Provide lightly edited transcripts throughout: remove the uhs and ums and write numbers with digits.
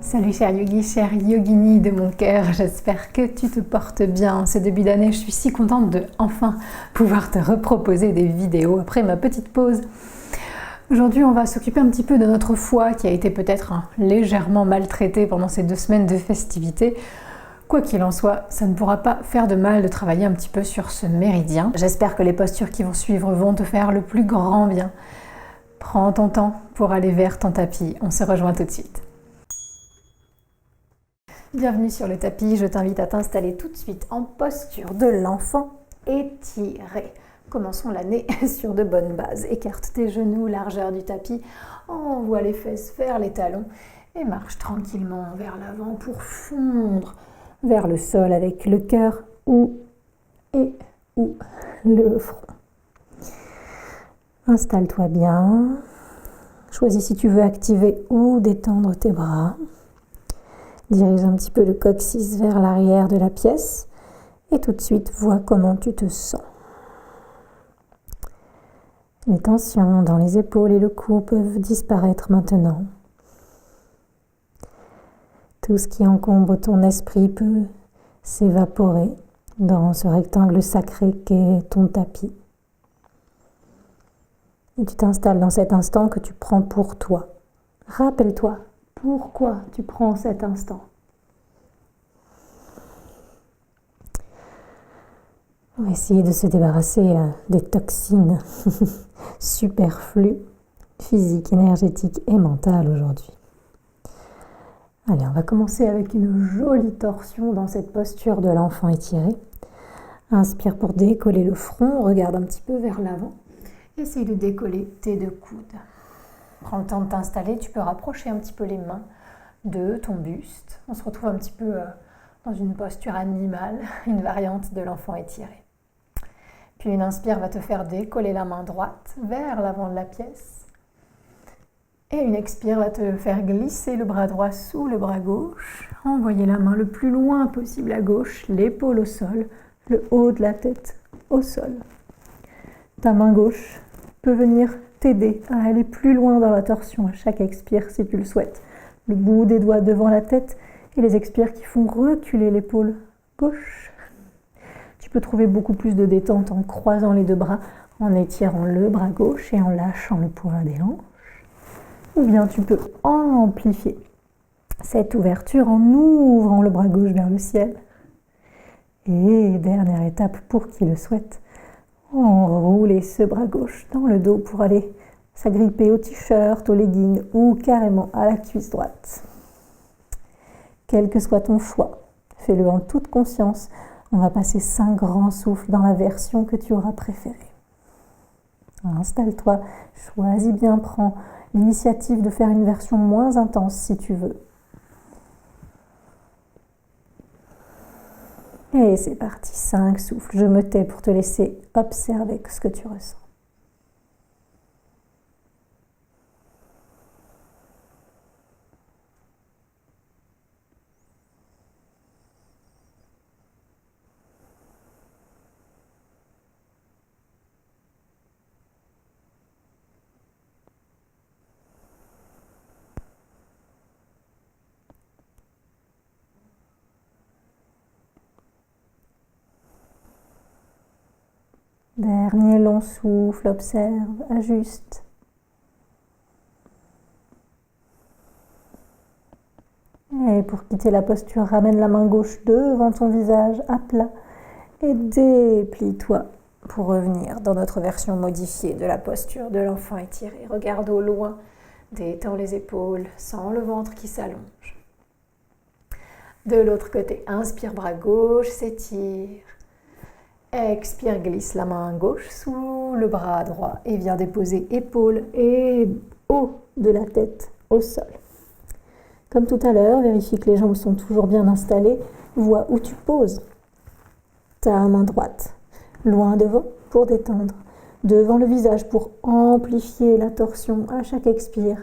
Salut cher yogi, chère yogini de mon cœur, j'espère que tu te portes bien. En ce début d'année, je suis si contente de enfin pouvoir te reproposer des vidéos après ma petite pause. Aujourd'hui, on va s'occuper un petit peu de notre foie qui a été peut-être légèrement maltraité pendant ces 2 semaines de festivités. Quoi qu'il en soit, ça ne pourra pas faire de mal de travailler un petit peu sur ce méridien. J'espère que les postures qui vont suivre vont te faire le plus grand bien. Prends ton temps pour aller vers ton tapis. On se rejoint tout de suite. Bienvenue sur le tapis, je t'invite à t'installer tout de suite en posture de l'enfant étiré. Commençons l'année sur de bonnes bases. Écarte tes genoux, largeur du tapis, envoie les fesses vers les talons et marche tranquillement vers l'avant pour fondre vers le sol avec le cœur ou le front. Installe-toi bien. Choisis si tu veux activer ou détendre tes bras. Dirige un petit peu le coccyx vers l'arrière de la pièce et tout de suite vois comment tu te sens. Les tensions dans les épaules et le cou peuvent disparaître maintenant. Tout ce qui encombre ton esprit peut s'évaporer dans ce rectangle sacré qu'est ton tapis. Et tu t'installes dans cet instant que tu prends pour toi. Rappelle-toi. Pourquoi tu prends cet instant? On va essayer de se débarrasser des toxines superflues, physiques, énergétiques et mentales aujourd'hui. Allez, on va commencer avec une jolie torsion dans cette posture de l'enfant étiré. Inspire pour décoller le front, regarde un petit peu vers l'avant. Essaye de décoller tes 2 coudes. Prends le temps de t'installer, tu peux rapprocher un petit peu les mains de ton buste. On se retrouve un petit peu dans une posture animale, une variante de l'enfant étiré. Puis une inspire va te faire décoller la main droite vers l'avant de la pièce. Et une expire va te faire glisser le bras droit sous le bras gauche. Envoyer la main le plus loin possible à gauche, l'épaule au sol, le haut de la tête au sol. Ta main gauche peut venir t'aider à aller plus loin dans la torsion à chaque expire si tu le souhaites. Le bout des doigts devant la tête et les expires qui font reculer l'épaule gauche. Tu peux trouver beaucoup plus de détente en croisant les 2 bras, en étirant le bras gauche et en lâchant le poids des hanches. Ou bien tu peux amplifier cette ouverture en ouvrant le bras gauche vers le ciel. Et dernière étape pour qui le souhaite, enrouler ce bras gauche dans le dos pour aller s'agripper au t-shirt, au legging ou carrément à la cuisse droite. Quel que soit ton choix, fais-le en toute conscience. On va passer 5 grands souffles dans la version que tu auras préférée. Installe-toi, choisis bien, prends l'initiative de faire une version moins intense si tu veux. Et c'est parti, 5 souffles. Je me tais pour te laisser observer ce que tu ressens. Dernier long souffle, observe, ajuste. Et pour quitter la posture, ramène la main gauche devant ton visage à plat et déplie-toi pour revenir dans notre version modifiée de la posture de l'enfant étiré. Regarde au loin, détends les épaules, sens le ventre qui s'allonge. De l'autre côté, inspire, bras gauche s'étire. Expire, glisse la main gauche sous le bras droit et viens déposer épaule et haut de la tête au sol. Comme tout à l'heure, vérifie que les jambes sont toujours bien installées. Vois où tu poses ta main droite. Loin devant pour détendre. Devant le visage pour amplifier la torsion à chaque expire.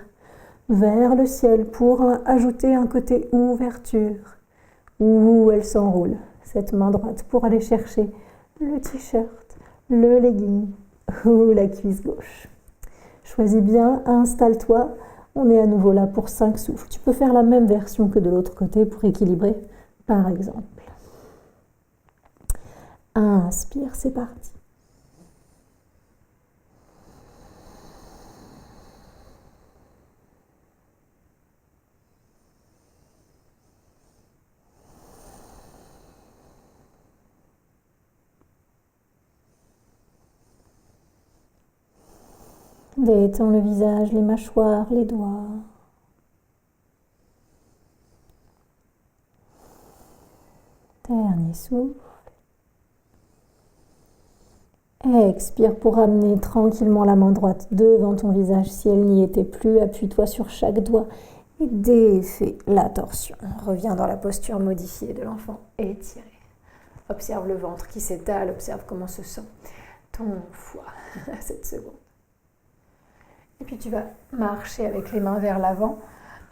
Vers le ciel pour ajouter un côté ouverture. Où elle s'enroule, cette main droite, pour aller chercher le t-shirt, le legging ou la cuisse gauche. Choisis bien, installe-toi On est à nouveau là pour 5 souffles. Tu peux faire la même version que de l'autre côté pour équilibrer, par exemple. Inspire, c'est parti. Détends le visage, les mâchoires, les doigts. Dernier souffle. Expire pour ramener tranquillement la main droite devant ton visage. Si elle n'y était plus, appuie-toi sur chaque doigt et défais la torsion. Reviens dans la posture modifiée de l'enfant étiré. Observe le ventre qui s'étale, observe comment se sent ton foie à cette seconde. Et puis tu vas marcher avec les mains vers l'avant,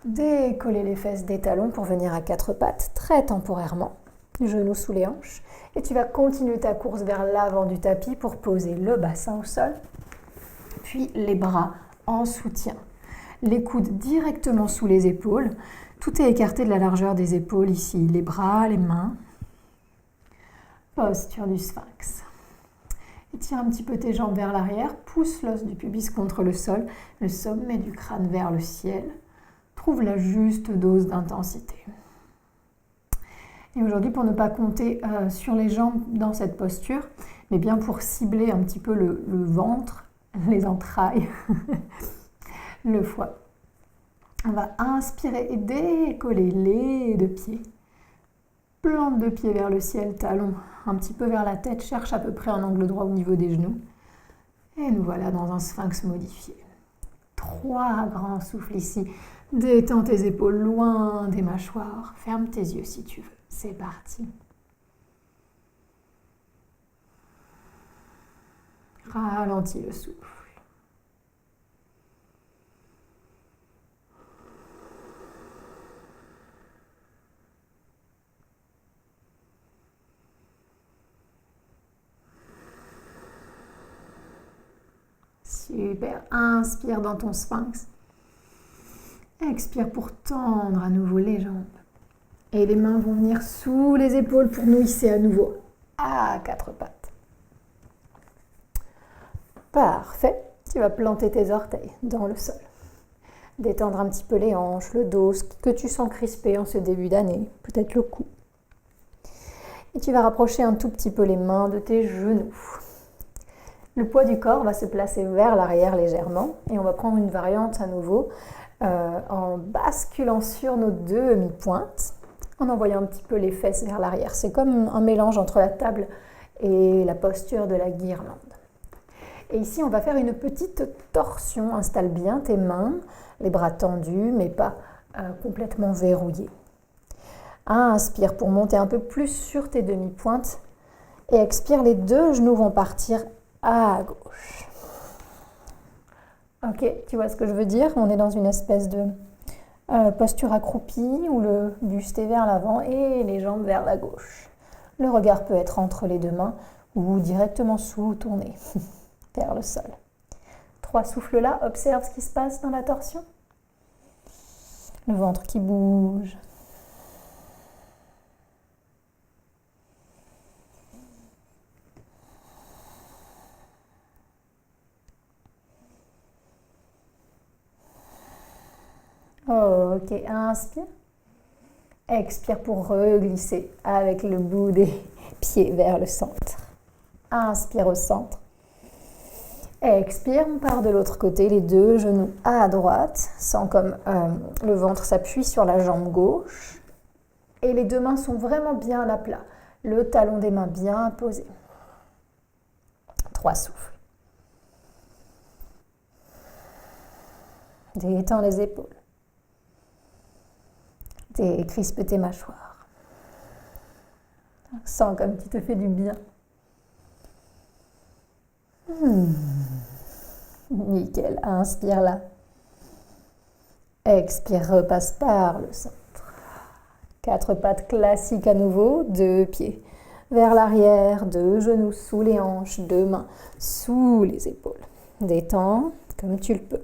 décoller les fesses des talons pour venir à 4 pattes, très temporairement, genoux sous les hanches. Et tu vas continuer ta course vers l'avant du tapis pour poser le bassin au sol, puis les bras en soutien. Les coudes directement sous les épaules, tout est écarté de la largeur des épaules ici, les bras, les mains. Posture du sphinx. Étire un petit peu tes jambes vers l'arrière, pousse l'os du pubis contre le sol, le sommet du crâne vers le ciel. Trouve la juste dose d'intensité. Et aujourd'hui, pour ne pas compter sur les jambes dans cette posture, mais bien pour cibler un petit peu le ventre, les entrailles, le foie, on va inspirer et décoller les 2 pieds. Plante de pied vers le ciel, talon un petit peu vers la tête, cherche à peu près un angle droit au niveau des genoux. Et nous voilà dans un sphinx modifié. 3 grands souffles ici. Détends tes épaules loin des mâchoires. Ferme tes yeux si tu veux. C'est parti. Ralentis le souffle. Super. Inspire dans ton sphinx. Expire pour tendre à nouveau les jambes. Et les mains vont venir sous les épaules pour nous hisser à nouveau à 4 pattes. Parfait. Tu vas planter tes orteils dans le sol. Détendre un petit peu les hanches, le dos, ce que tu sens crispé en ce début d'année, peut-être le cou. Et tu vas rapprocher un tout petit peu les mains de tes genoux. Le poids du corps va se placer vers l'arrière légèrement et on va prendre une variante à nouveau en basculant sur nos demi-pointes, en envoyant un petit peu les fesses vers l'arrière. C'est comme un mélange entre la table et la posture de la guirlande. Et ici, on va faire une petite torsion. Installe bien tes mains, les bras tendus, mais pas complètement verrouillés. Inspire pour monter un peu plus sur tes demi-pointes. Et expire, les 2 genoux vont partir à gauche. Ok, tu vois ce que je veux dire? On est dans une espèce de posture accroupie où le buste est vers l'avant et les jambes vers la gauche. Le regard peut être entre les 2 mains ou directement sous ton nez, vers le sol. 3 souffles là, observe ce qui se passe dans la torsion. Le ventre qui bouge. Ok, inspire. Expire pour reglisser avec le bout des pieds vers le centre. Inspire au centre. Expire, on part de l'autre côté, les 2 genoux à droite, sens comme le ventre s'appuie sur la jambe gauche. Et les 2 mains sont vraiment bien à plat. Le talon des mains bien posé. 3 souffles. Détends les épaules. Crispe tes mâchoires. Sens comme tu te fais du bien. Nickel. Inspire là. Expire, repasse par le centre. 4 pattes classiques à nouveau. 2 pieds vers l'arrière. 2 genoux sous les hanches. 2 mains sous les épaules. Détends comme tu le peux.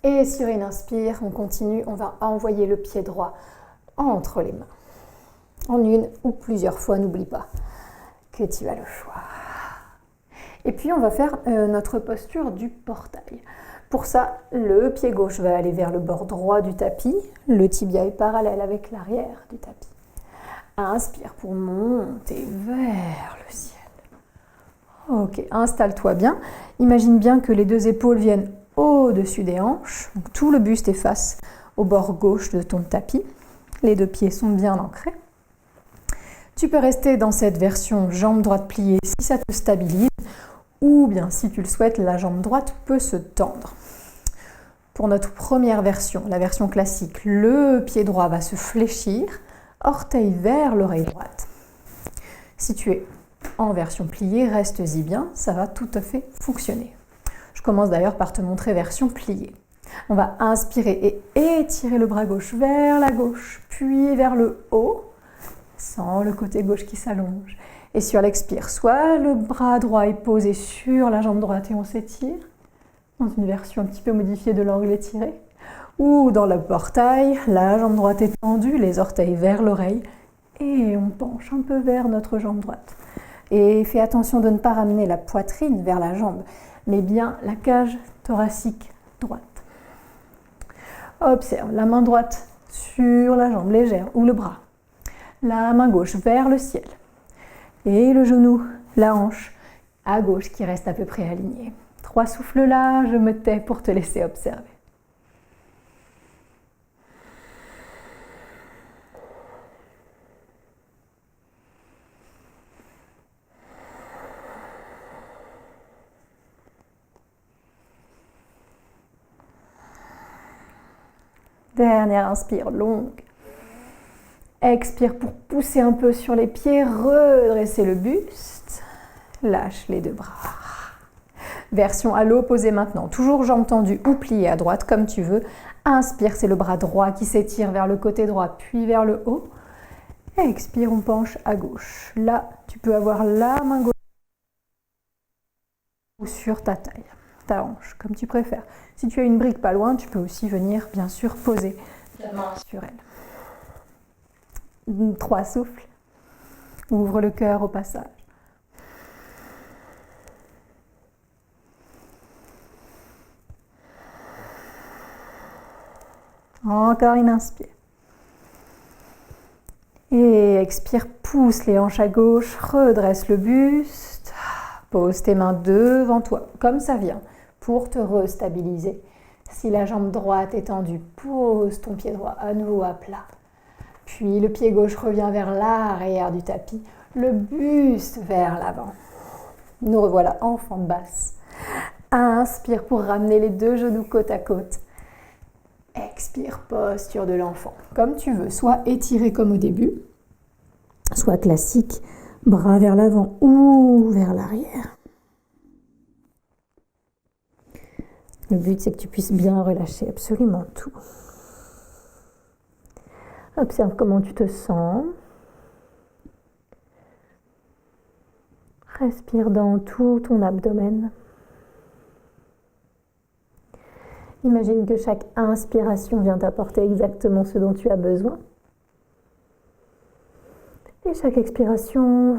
Et sur une inspire, on continue, on va envoyer le pied droit entre les mains. En une ou plusieurs fois, n'oublie pas que tu as le choix. Et puis on va faire notre posture du portail. Pour ça, le pied gauche va aller vers le bord droit du tapis, le tibia est parallèle avec l'arrière du tapis. Inspire pour monter vers le ciel. Ok, installe-toi bien. Imagine bien que les deux épaules viennent au-dessus des hanches. Donc, tout le buste est face au bord gauche de ton tapis. Les deux pieds sont bien ancrés. Tu peux rester dans cette version jambe droite pliée si ça te stabilise. Ou bien, si tu le souhaites, la jambe droite peut se tendre. Pour notre première version, la version classique, le pied droit va se fléchir, orteil vers l'oreille droite. Si tu es en version pliée, reste-y bien, ça va tout à fait fonctionner. Je commence d'ailleurs par te montrer version pliée. On va inspirer et étirer le bras gauche vers la gauche, puis vers le haut, sans le côté gauche qui s'allonge. Et sur l'expire, soit le bras droit est posé sur la jambe droite et on s'étire, dans une version un petit peu modifiée de l'angle étiré, ou dans le portail, la jambe droite est tendue, les orteils vers l'oreille, et on penche un peu vers notre jambe droite. Et fais attention de ne pas ramener la poitrine vers la jambe, mais bien la cage thoracique droite. Observe la main droite sur la jambe légère ou le bras, la main gauche vers le ciel. Et le genou, la hanche à gauche qui reste à peu près alignée. 3 souffles là, je me tais pour te laisser observer. Dernière inspire longue. Expire pour pousser un peu sur les pieds, redresser le buste. Lâche les deux bras. Version à l'opposé maintenant. Toujours jambes tendues ou pliées à droite comme tu veux. Inspire, c'est le bras droit qui s'étire vers le côté droit puis vers le haut. Expire, on penche à gauche. Là, tu peux avoir la main gauche ou sur ta taille, ta hanche, comme tu préfères. Si tu as une brique pas loin, tu peux aussi venir bien sûr poser la main sur elle. 3 souffles. Ouvre le cœur au passage. Encore une inspire. Et expire, pousse les hanches à gauche, redresse le buste. Pose tes mains devant toi, comme ça vient, pour te restabiliser. Si la jambe droite est tendue, pose ton pied droit à nouveau à plat. Puis le pied gauche revient vers l'arrière du tapis, le buste vers l'avant. Nous revoilà enfant de basse. Inspire pour ramener les deux genoux côte à côte. Expire, posture de l'enfant. Comme tu veux, soit étiré comme au début, soit classique, bras vers l'avant ou vers l'arrière. Le but, c'est que tu puisses bien relâcher absolument tout. Observe comment tu te sens. Respire dans tout ton abdomen. Imagine que chaque inspiration vient t'apporter exactement ce dont tu as besoin. Et chaque expiration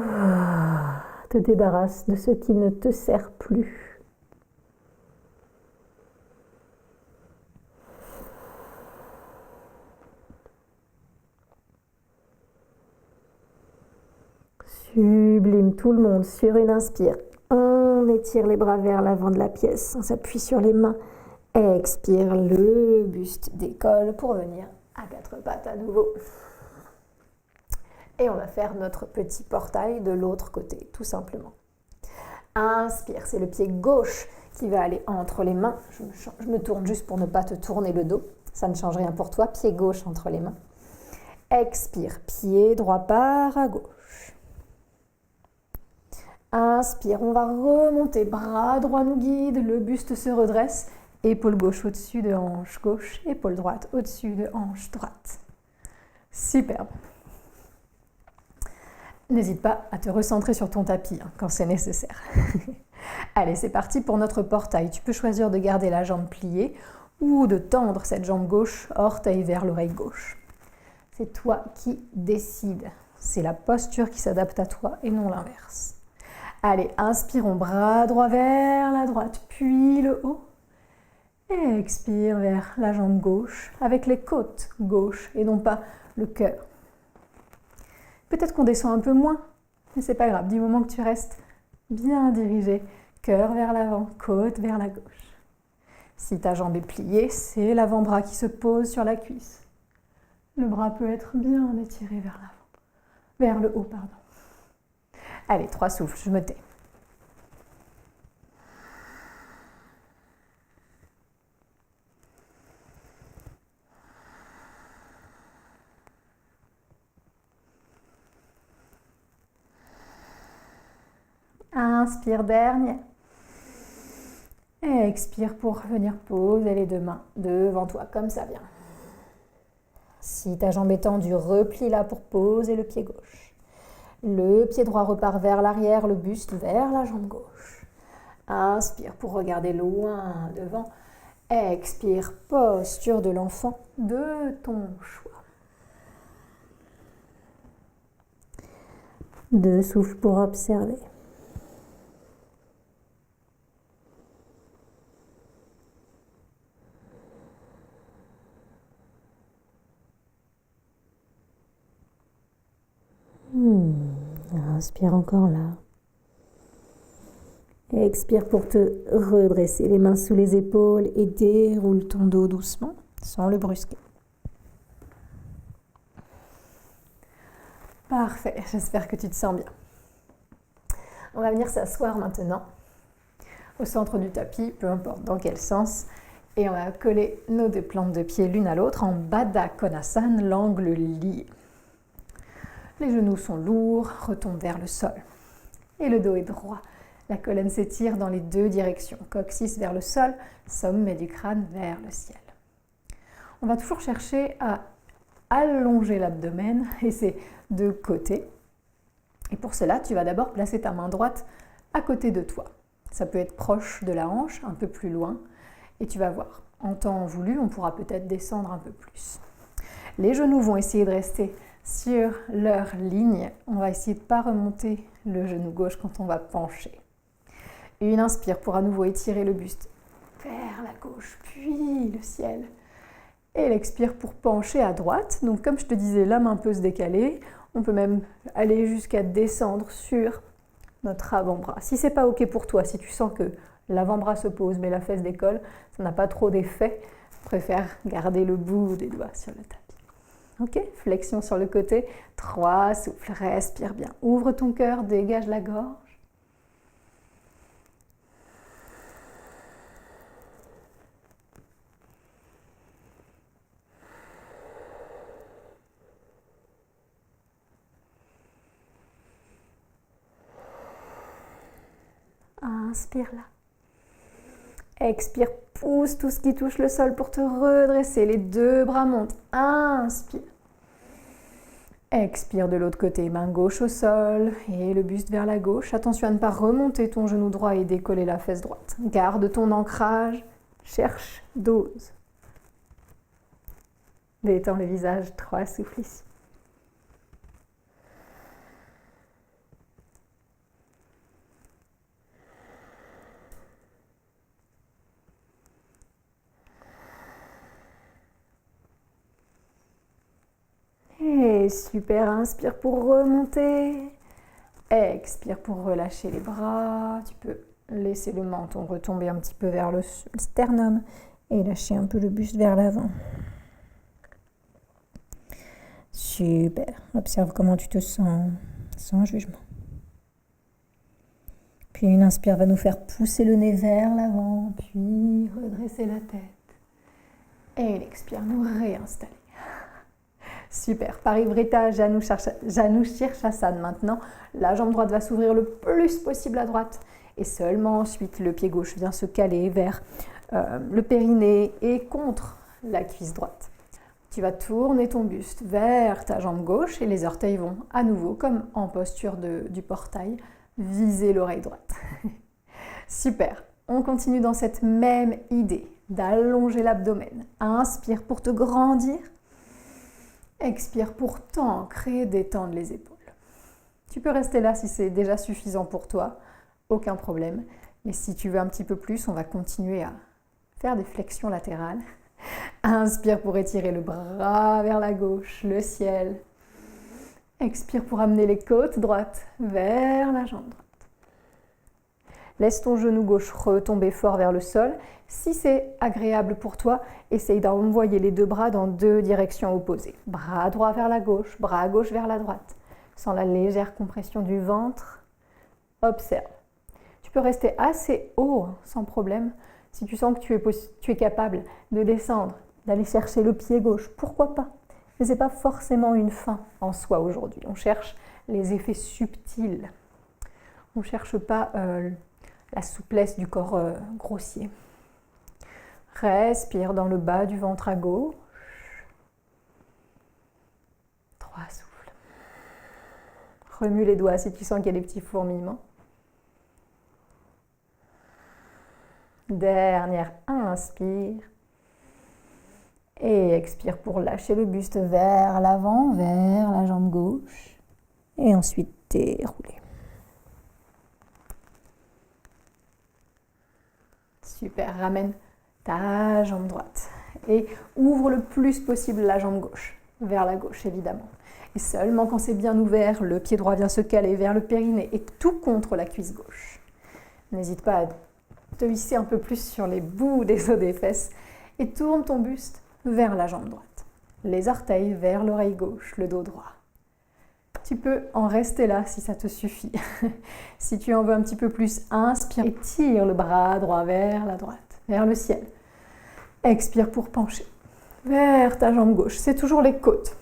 te débarrasse de ce qui ne te sert plus. Sublime, tout le monde, sur une inspire. On étire les bras vers l'avant de la pièce, on s'appuie sur les mains. Expire, le buste décolle pour venir à 4 pattes à nouveau. Et on va faire notre petit portail de l'autre côté, tout simplement. Inspire, c'est le pied gauche qui va aller entre les mains. Je me tourne juste pour ne pas te tourner le dos. Ça ne change rien pour toi, pied gauche entre les mains. Expire, pied droit part à gauche. Inspire, on va remonter, bras droit nous guide, le buste se redresse. Épaule gauche au-dessus de hanche gauche, épaule droite au-dessus de hanche droite. Superbe. N'hésite pas à te recentrer sur ton tapis quand c'est nécessaire. Allez, c'est parti pour notre portail. Tu peux choisir de garder la jambe pliée ou de tendre cette jambe gauche, orteil vers l'oreille gauche. C'est toi qui décides. C'est la posture qui s'adapte à toi et non l'inverse. Allez, inspirons, bras droit vers la droite, puis le haut. Et expire vers la jambe gauche, avec les côtes gauche et non pas le cœur. Peut-être qu'on descend un peu moins, mais c'est pas grave, du moment que tu restes bien dirigé, cœur vers l'avant, côte vers la gauche. Si ta jambe est pliée, c'est l'avant-bras qui se pose sur la cuisse. Le bras peut être bien étiré vers l'avant, vers le haut, pardon. Allez, 3 souffles, je me tais. Inspire, dernier. Et expire pour venir poser les 2 mains devant toi, comme ça vient. Si ta jambe est tendue, replie-la pour poser le pied gauche. Le pied droit repart vers l'arrière, le buste vers la jambe gauche. Inspire pour regarder loin devant. Expire, posture de l'enfant de ton choix. 2 souffles pour observer. Inspire encore là. Expire pour te redresser, les mains sous les épaules et déroule ton dos doucement, sans le brusquer. Parfait, j'espère que tu te sens bien. On va venir s'asseoir maintenant au centre du tapis, peu importe dans quel sens, et on va coller nos 2 plantes de pied l'une à l'autre en Baddha Konasana, l'angle lié. Les genoux sont lourds, retombent vers le sol. Et le dos est droit. La colonne s'étire dans les 2 directions. Coccyx vers le sol, sommet du crâne vers le ciel. On va toujours chercher à allonger l'abdomen et ses 2 côtés. Et pour cela, tu vas d'abord placer ta main droite à côté de toi. Ça peut être proche de la hanche, un peu plus loin. Et tu vas voir, en temps voulu, on pourra peut-être descendre un peu plus. Les genoux vont essayer de rester sur leur ligne. On va essayer de ne pas remonter le genou gauche quand on va pencher. Une inspire pour à nouveau étirer le buste vers la gauche, puis le ciel. Et l'expire pour pencher à droite. Donc comme je te disais, la main peut se décaler. On peut même aller jusqu'à descendre sur notre avant-bras. Si c'est pas ok pour toi, si tu sens que l'avant-bras se pose mais la fesse décolle, ça n'a pas trop d'effet, je préfère garder le bout des doigts sur le tapis. Ok, flexion sur le côté, 3 souffles, respire bien. Ouvre ton cœur, dégage la gorge. Inspire là. Expire, pousse tout ce qui touche le sol pour te redresser. Les 2 bras montent. Inspire. Expire de l'autre côté, main gauche au sol et le buste vers la gauche. Attention à ne pas remonter ton genou droit et décoller la fesse droite. Garde ton ancrage, cherche, dose. Détends le visage, 3 souffles ici. Et super, inspire pour remonter. Expire pour relâcher les bras. Tu peux laisser le menton retomber un petit peu vers le sternum et lâcher un peu le buste vers l'avant. Super, observe comment tu te sens, sans jugement. Puis une inspire va nous faire pousser le nez vers l'avant, puis redresser la tête. Et une expire, nous réinstaller. Super, Parivrtta, Janu Shirshasana maintenant. La jambe droite va s'ouvrir le plus possible à droite. Et seulement ensuite, le pied gauche vient se caler vers le périnée et contre la cuisse droite. Tu vas tourner ton buste vers ta jambe gauche et les orteils vont à nouveau, comme en posture du portail, viser l'oreille droite. Super, on continue dans cette même idée. d'allonger l'abdomen. Inspire pour te grandir. Expire pour t'ancrer, détendre les épaules. Tu peux rester là si c'est déjà suffisant pour toi, aucun problème. Mais si tu veux un petit peu plus, on va continuer à faire des flexions latérales. Inspire pour étirer le bras vers la gauche, le ciel. Expire pour amener les côtes droites vers la jambe droite. Laisse ton genou gauche retomber fort vers le sol. Si c'est agréable pour toi, essaye d'envoyer les deux bras dans deux directions opposées. Bras droit vers la gauche, bras gauche vers la droite. Sans la légère compression du ventre, observe. Tu peux rester assez haut, sans problème. Si tu sens que tu es capable de descendre, d'aller chercher le pied gauche, pourquoi pas? Mais ce n'est pas forcément une fin en soi aujourd'hui. On cherche les effets subtils. On ne cherche pas la souplesse du corps grossier. Respire dans le bas du ventre à gauche. 3 souffles. Remue les doigts si tu sens qu'il y a des petits fourmillements. Dernière inspire. Et expire pour lâcher le buste vers l'avant, vers la jambe gauche. Et ensuite dérouler. Super, ramène ta jambe droite. Et ouvre le plus possible la jambe gauche, vers la gauche évidemment. Et seulement quand c'est bien ouvert, le pied droit vient se caler vers le périnée et tout contre la cuisse gauche. N'hésite pas à te hisser un peu plus sur les bouts des os des fesses et tourne ton buste vers la jambe droite. Les orteils vers l'oreille gauche, le dos droit. Tu peux en rester là si ça te suffit. Si tu en veux un petit peu plus, inspire et tire le bras droit vers la droite, vers le ciel. Expire pour pencher vers ta jambe gauche. C'est toujours les côtes.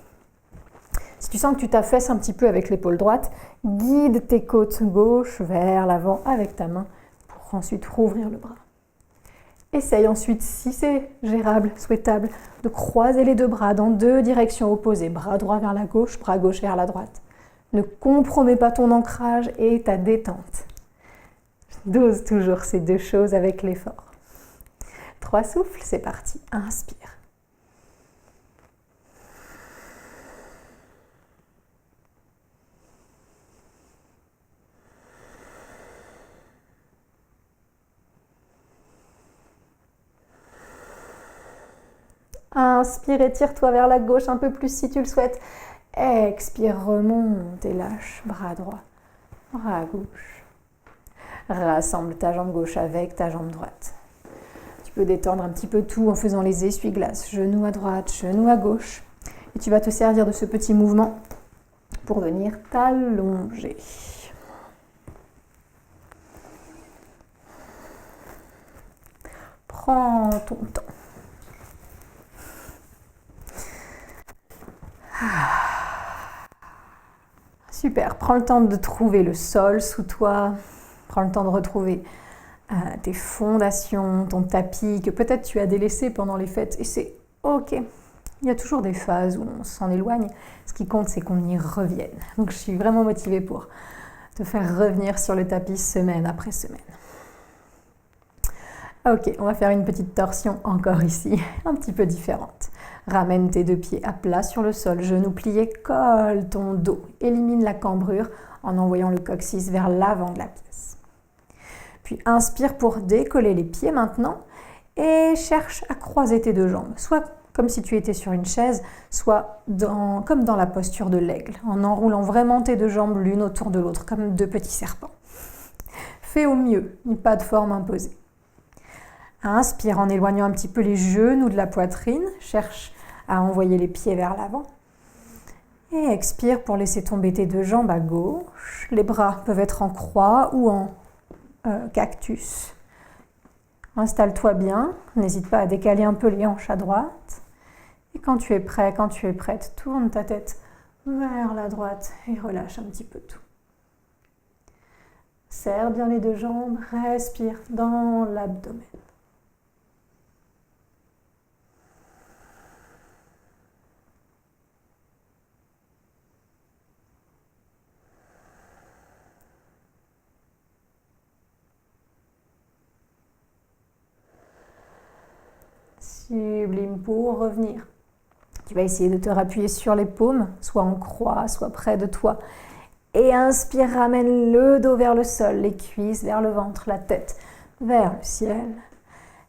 Si tu sens que tu t'affaisses un petit peu avec l'épaule droite, guide tes côtes gauche vers l'avant avec ta main pour ensuite rouvrir le bras. Essaye ensuite, si c'est gérable, souhaitable, de croiser les deux bras dans deux directions opposées. Bras droit vers la gauche, bras gauche vers la droite. Ne compromets pas ton ancrage et ta détente. Dose toujours ces deux choses avec l'effort. 3 souffles, c'est parti. Inspire. Inspire et tire-toi vers la gauche un peu plus si tu le souhaites. Expire, remonte et lâche. Bras droit, bras gauche. Rassemble ta jambe gauche avec ta jambe droite. Tu peux détendre un petit peu tout en faisant les essuie-glaces. Genou à droite, genou à gauche. Et tu vas te servir de ce petit mouvement pour venir t'allonger. Prends ton temps. Super, prends le temps de trouver le sol sous toi, prends le temps de retrouver tes fondations, ton tapis que peut-être tu as délaissé pendant les fêtes et c'est ok. Il y a toujours des phases où on s'en éloigne, ce qui compte c'est qu'on y revienne. Donc je suis vraiment motivée pour te faire revenir sur le tapis semaine après semaine. Ok, on va faire une petite torsion encore ici, un petit peu différente. Ramène tes deux pieds à plat sur le sol, genoux pliés, colle ton dos. Élimine la cambrure en envoyant le coccyx vers l'avant de la pièce. Puis inspire pour décoller les pieds maintenant et cherche à croiser tes deux jambes. Soit comme si tu étais sur une chaise, soit comme dans la posture de l'aigle, en enroulant vraiment tes deux jambes l'une autour de l'autre, comme deux petits serpents. Fais au mieux, pas de forme imposée. Inspire en éloignant un petit peu les genoux de la poitrine. Cherche à envoyer les pieds vers l'avant. Et expire pour laisser tomber tes deux jambes à gauche. Les bras peuvent être en croix ou en cactus. Installe-toi bien. N'hésite pas à décaler un peu les hanches à droite. Et quand tu es prêt, quand tu es prête, tourne ta tête vers la droite et relâche un petit peu tout. Serre bien les deux jambes. Respire dans l'abdomen. Sublime. Pour revenir, tu vas essayer de te rappuyer sur les paumes, soit en croix, soit près de toi. Et inspire, ramène le dos vers le sol, les cuisses vers le ventre, la tête vers le ciel.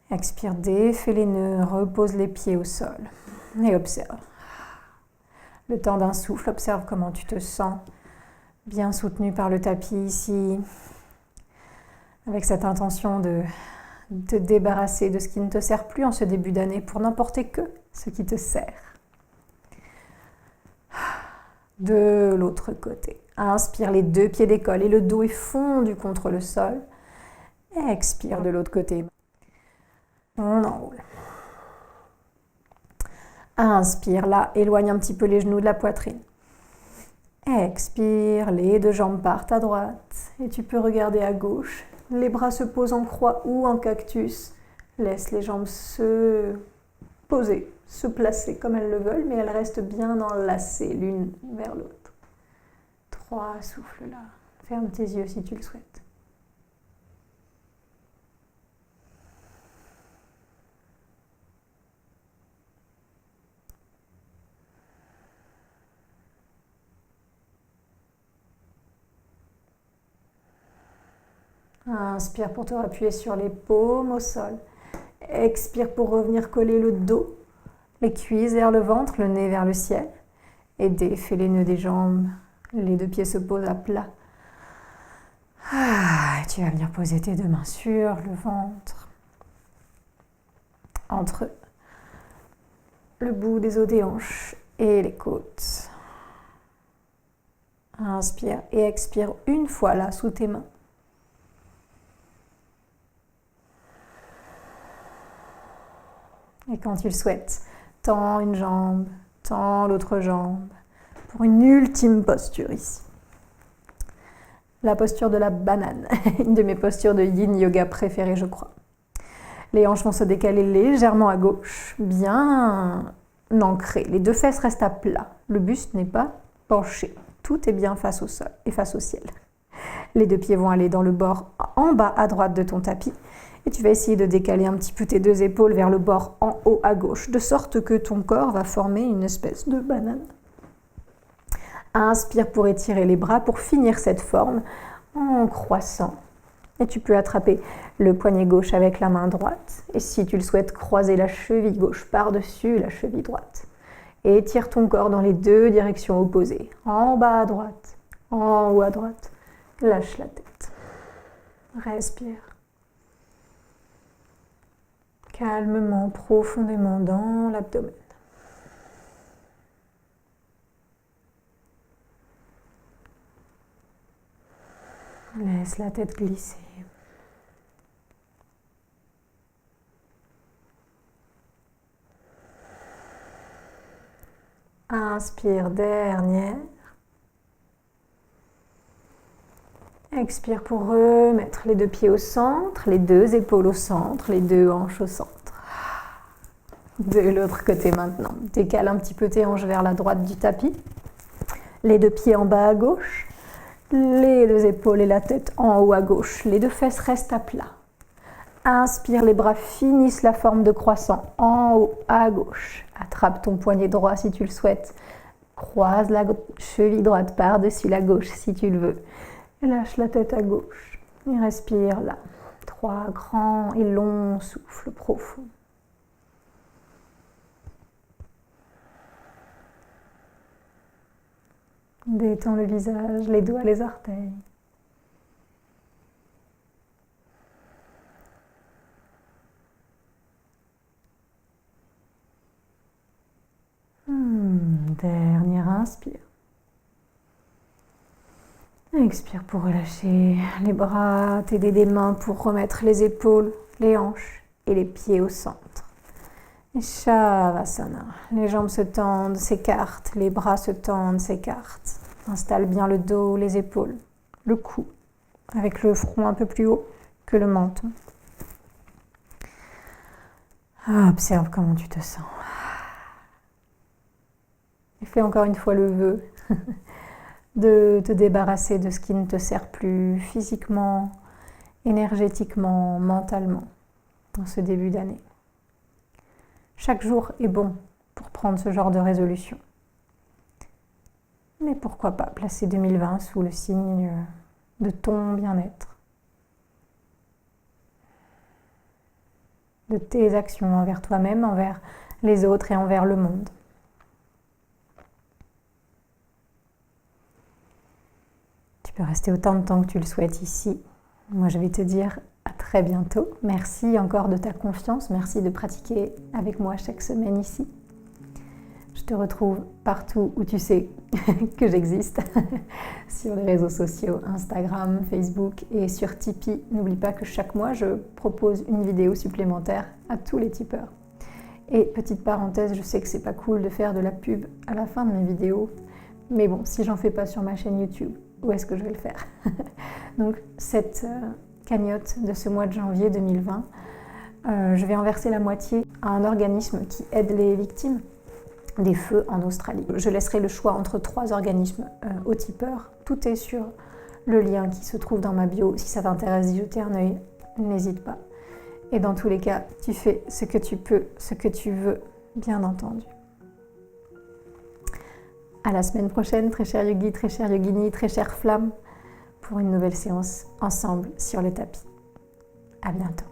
Expire, défais les nœuds, repose les pieds au sol et observe. Le temps d'un souffle, observe comment tu te sens, bien soutenu par le tapis ici, avec cette intention de te débarrasser de ce qui ne te sert plus en ce début d'année pour n'emporter que ce qui te sert. De l'autre côté, inspire, les deux pieds décollent et le dos est fondu contre le sol. Expire de l'autre côté. On enroule. Inspire, là, éloigne un petit peu les genoux de la poitrine. Expire, les deux jambes partent à droite et tu peux regarder à gauche. Les bras se posent en croix ou en cactus. Laisse les jambes se poser, se placer comme elles le veulent, mais elles restent bien enlacées l'une vers l'autre. 3 souffles là. Ferme tes yeux si tu le souhaites. Inspire pour te appuyer sur les paumes au sol. Expire pour revenir coller le dos, les cuisses vers le ventre, le nez vers le ciel. Et défais les nœuds des jambes. Les deux pieds se posent à plat. Tu vas venir poser tes deux mains sur le ventre, entre le bout des os des hanches et les côtes. Inspire et expire une fois là sous tes mains. Et quand tu le souhaites, tends une jambe, tends l'autre jambe pour une ultime posture ici. La posture de la banane, une de mes postures de yin yoga préférées, je crois. Les hanches vont se décaler légèrement à gauche, bien ancrées. Les deux fesses restent à plat. Le buste n'est pas penché. Tout est bien face au sol et face au ciel. Les deux pieds vont aller dans le bord en bas à droite de ton tapis. Et tu vas essayer de décaler un petit peu tes deux épaules vers le bord en haut à gauche, de sorte que ton corps va former une espèce de banane. Inspire pour étirer les bras, pour finir cette forme en croissant. Et tu peux attraper le poignet gauche avec la main droite. Et si tu le souhaites, croiser la cheville gauche par-dessus la cheville droite. Et étire ton corps dans les deux directions opposées. En bas à droite, en haut à droite. Lâche la tête. Respire. Calmement, profondément dans l'abdomen. Laisse la tête glisser. Inspire, dernière. Expire pour remettre les deux pieds au centre, les deux épaules au centre, les deux hanches au centre. De l'autre côté maintenant. Décale un petit peu tes hanches vers la droite du tapis. Les deux pieds en bas à gauche. Les deux épaules et la tête en haut à gauche. Les deux fesses restent à plat. Inspire, les bras finissent la forme de croissant en haut à gauche. Attrape ton poignet droit si tu le souhaites. Croise la cheville droite par-dessus la gauche si tu le veux. Et lâche la tête à gauche. Et respire là. 3 grands et longs souffles profonds. Détends le visage, les doigts, les orteils. Dernière inspire. Expire pour relâcher les bras, t'aider des mains pour remettre les épaules, les hanches et les pieds au centre. Et Shavasana. Les jambes se tendent, s'écartent, les bras se tendent, s'écartent. Installe bien le dos, les épaules, le cou, avec le front un peu plus haut que le menton. Observe comment tu te sens. Et fais encore une fois le vœu de te débarrasser de ce qui ne te sert plus physiquement, énergétiquement, mentalement, en ce début d'année. Chaque jour est bon pour prendre ce genre de résolution. Mais pourquoi pas placer 2020 sous le signe de ton bien-être, de tes actions envers toi-même, envers les autres et envers le monde. Tu peux rester autant de temps que tu le souhaites ici. Moi, je vais te dire à très bientôt. Merci encore de ta confiance. Merci de pratiquer avec moi chaque semaine ici. Je te retrouve partout où tu sais que j'existe, sur les réseaux sociaux, Instagram, Facebook et sur Tipeee. N'oublie pas que chaque mois, je propose une vidéo supplémentaire à tous les tipeurs. Et petite parenthèse, je sais que c'est pas cool de faire de la pub à la fin de mes vidéos, mais bon, si j'en fais pas sur ma chaîne YouTube, où est-ce que je vais le faire? Donc cette cagnotte de ce mois de janvier 2020, je vais en verser la moitié à un organisme qui aide les victimes des feux en Australie. Je laisserai le choix entre 3 organismes aux tipeurs. Tout est sur le lien qui se trouve dans ma bio. Si ça t'intéresse d'y jeter un œil, n'hésite pas. Et dans tous les cas, tu fais ce que tu peux, ce que tu veux, bien entendu. À la semaine prochaine, très cher yogi, très cher yogini, très chère flamme, pour une nouvelle séance ensemble sur le tapis. À bientôt.